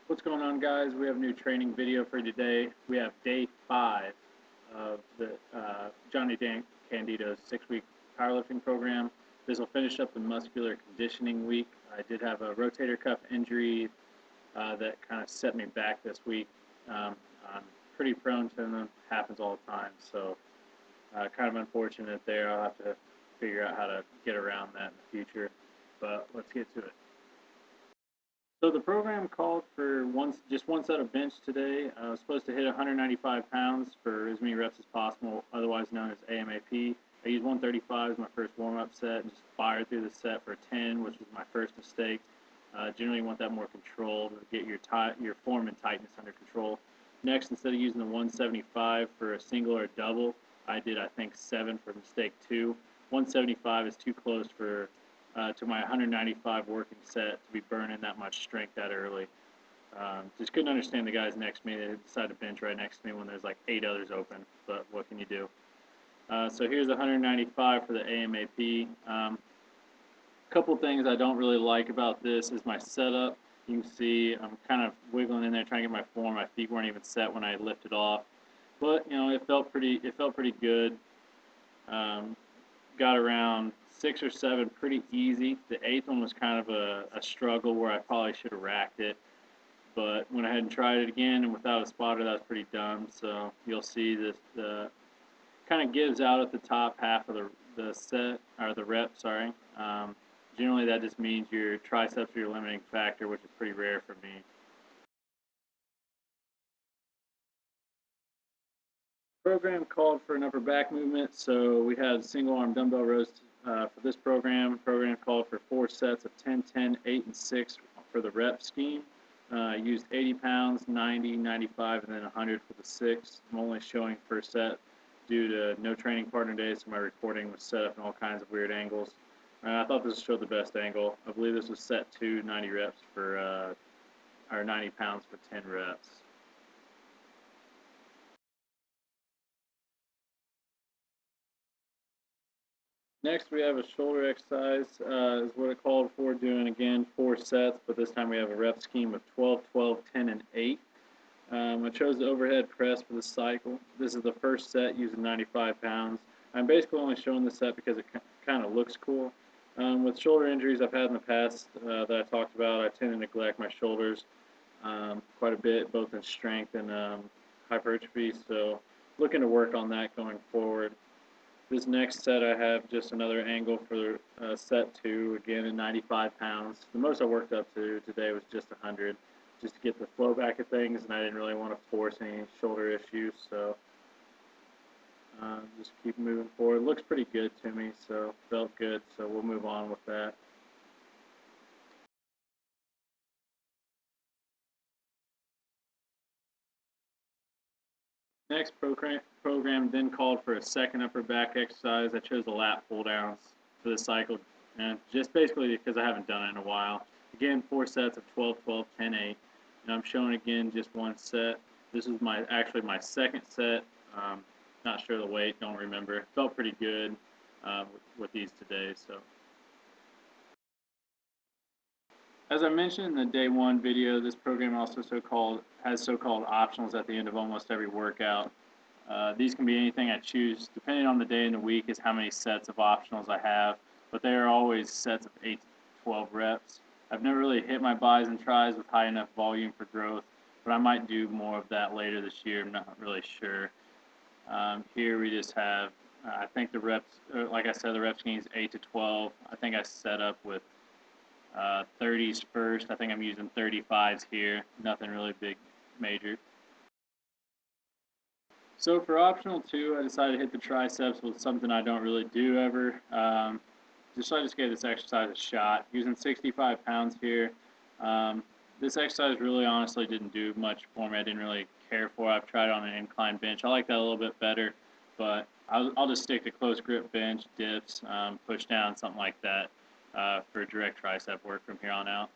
What's going on, guys? We have a new training video for today. We have day 5 of the Johnny Dan Candito's 6-week powerlifting program. This will finish up the muscular conditioning week. I did have a rotator cuff injury that kind of set me back this week. I'm pretty prone to them. Happens all the time, so kind of unfortunate there. I'll have to figure out how to get around that in the future, but let's get to it. So the program called for just one set of bench today. I was supposed to hit 195 pounds for as many reps as possible, otherwise known as AMAP. I used 135 as my first warm-up set and just fired through the set for 10, which was my first mistake. Generally, you want that more controlled to get your form and tightness under control. Next, instead of using the 175 for a single or double, I did, I think, 7 for mistake 2. 175 is too close for to my 195 working set to be burning that much strength that early. Just couldn't understand the guys next to me. They decided to bench right next to me when there's like 8 others open, but what can you do? So here's 195 for the AMAP. Couple things I don't really like about this is my setup. You can see I'm kind of wiggling in there trying to get my form. My feet weren't even set when I lifted off, but you know it felt pretty good. Got around 6 or 7 pretty easy. The 8th one was kind of a struggle where I probably should have racked it, but went ahead and tried it again, and without a spotter, that was pretty dumb. So you'll see this kind of gives out at the top half of the set, or the rep, sorry. Generally, that just means your triceps are your limiting factor, which is pretty rare for me. Program called for an upper back movement, so we had single arm dumbbell rows for this program. Program called for 4 sets of 10, 10, 8, and 6 for the rep scheme. I used 80 pounds, 90, 95, and then 100 for the 6. I'm only showing per set due to no training partner days, so my recording was set up in all kinds of weird angles. I thought this showed the best angle. I believe this was set 2, 90 reps for, or 90 pounds for 10 reps. Next, we have a shoulder exercise, is what it called for, doing again 4 sets, but this time we have a rep scheme of 12, 12, 10, and 8. I chose the overhead press for the cycle. This is the first set using 95 pounds. I'm basically only showing this set because it kind of looks cool. With shoulder injuries I've had in the past that I talked about, I tend to neglect my shoulders quite a bit, both in strength and hypertrophy, so looking to work on that going forward. This next set I have just another angle for set 2, again at 95 pounds. The most I worked up to today was just 100, just to get the flow back of things, and I didn't really want to force any shoulder issues, so just keep moving forward. Looks pretty good to me, so felt good, so we'll move on with that. Next program then called for a second upper back exercise. I chose the lat pull downs for the cycle, and just basically because I haven't done it in a while. Again, 4 sets of 12, 12, 10, 8. And I'm showing again just one set. This is actually my second set. Not sure the weight, don't remember. Felt pretty good with these today. So, as I mentioned in the day 1 video, this program also has so-called optionals at the end of almost every workout. These can be anything I choose, depending on the day in the week is how many sets of optionals I have, but they are always sets of 8 to 12 reps. I've never really hit my bis and tris with high enough volume for growth, but I might do more of that later this year. I'm not really sure. Here we just have, I think the reps, like I said, the rep scheme is 8 to 12. I think I set up with 30s first. I think I'm using 35s here. Nothing really big, major. So for optional 2, I decided to hit the triceps with something I don't really do ever. So I just gave this exercise a shot. Using 65 pounds here. This exercise really honestly didn't do much for me. I didn't really care for it. I've tried it on an incline bench. I like that a little bit better, but I'll just stick to close grip bench, dips, push down, something like that for direct tricep work from here on out.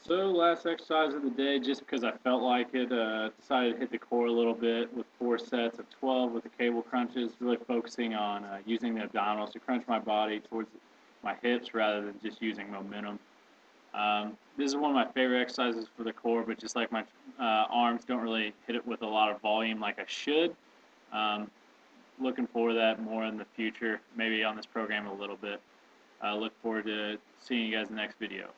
So last exercise of the day, just because I felt like it, decided to hit the core a little bit with 4 sets of 12 with the cable crunches, really focusing on using the abdominals to crunch my body towards my hips rather than just using momentum. This is one of my favorite exercises for the core, but just like my arms don't really hit it with a lot of volume like I should. Um, Looking forward to that more in the future, maybe on this program a little bit. Look forward to seeing you guys in the next video.